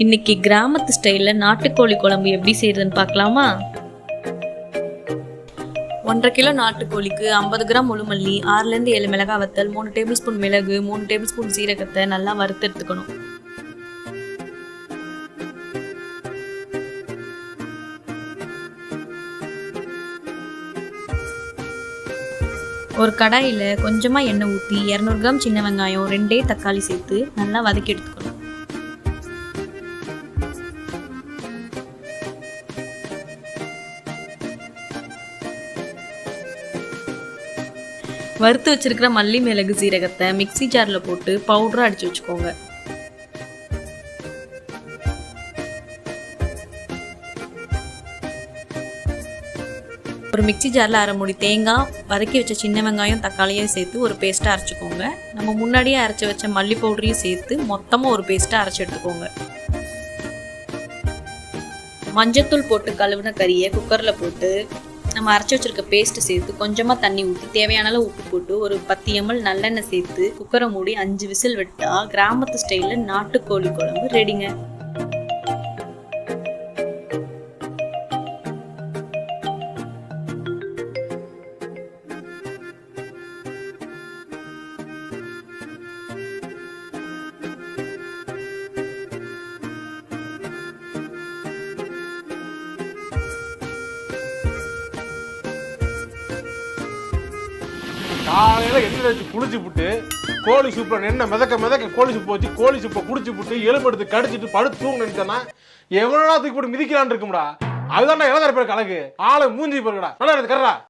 இன்னைக்கு கிராமத்து ஸ்டைல்ல நாட்டுக்கோழி குழம்பு எப்படி செய்யறதுன்னு பார்க்கலாமா? 1.5 கிலோ நாட்டுக்கோழிக்கு 50 கிராம் முழுமல்லி, 6லேருந்து 7 மிளகாய் வத்தல், 3 டேபிள் ஸ்பூன் மிளகு, 3 டேபிள் ஸ்பூன் சீரகத்தை நல்லா வறுத்து எடுத்துக்கணும். ஒரு கடாயில் கொஞ்சமாக எண்ணெய் ஊற்றி 200 கிராம் சின்ன வெங்காயம், 2 தக்காளி சேர்த்து நல்லா வதக்கி எடுத்துக்கணும். வறுத்து வச்சிருக்கிற மல்லி மிளகு சீரகத்தை மிக்சி ஜாரில் போட்டு பவுடராக அடித்து வச்சுக்கோங்க. ஒரு மிக்சி ஜாரில் அரை மூடி தேங்காய், வதக்கி வச்ச சின்ன வெங்காயம், தக்காளியும் சேர்த்து ஒரு பேஸ்ட்டாக அரைச்சிக்கோங்க. நம்ம முன்னாடியே அரைச்சி வச்ச மல்லி பவுடரையும் சேர்த்து மொத்தமாக ஒரு பேஸ்ட்டாக அரைச்சி எடுத்துக்கோங்க. மஞ்சத்தூள் போட்டு கழுவின கறியை குக்கரில் போட்டு நம்ம அரைச்சி வச்சிருக்க பேஸ்ட்டு சேர்த்து கொஞ்சமாக தண்ணி ஊற்றி தேவையான அளவு உப்பு போட்டு ஒரு 10 ml நல்லெண்ணெய் சேர்த்து குக்கரை மூடி 5 விசில் விட்டா கிராமத்து ஸ்டைலில் நாட்டுக்கோழி குழம்பு ரெடிங்க. காலையில் எண்ணெய் வச்சு குளிச்சு விட்டு கோழி சூப்பை எண்ணெய் மிதக்க கோழி சூப்பை வச்சு கோழி சூப்பை குடிச்சு விட்டு எலும்பு எடுத்து கடிச்சிட்டு படுத்து தூங்க நினைச்சேன்னா எவ்வளோ தூக்கி போட்டு மிதிக்கலான்னு இருக்கும்டா. அதுதான் இளந்தாரி பேர் கலக்கு ஆளை மூஞ்சி போயிருக்கடா. நல்லா எடுத்து கர்றா.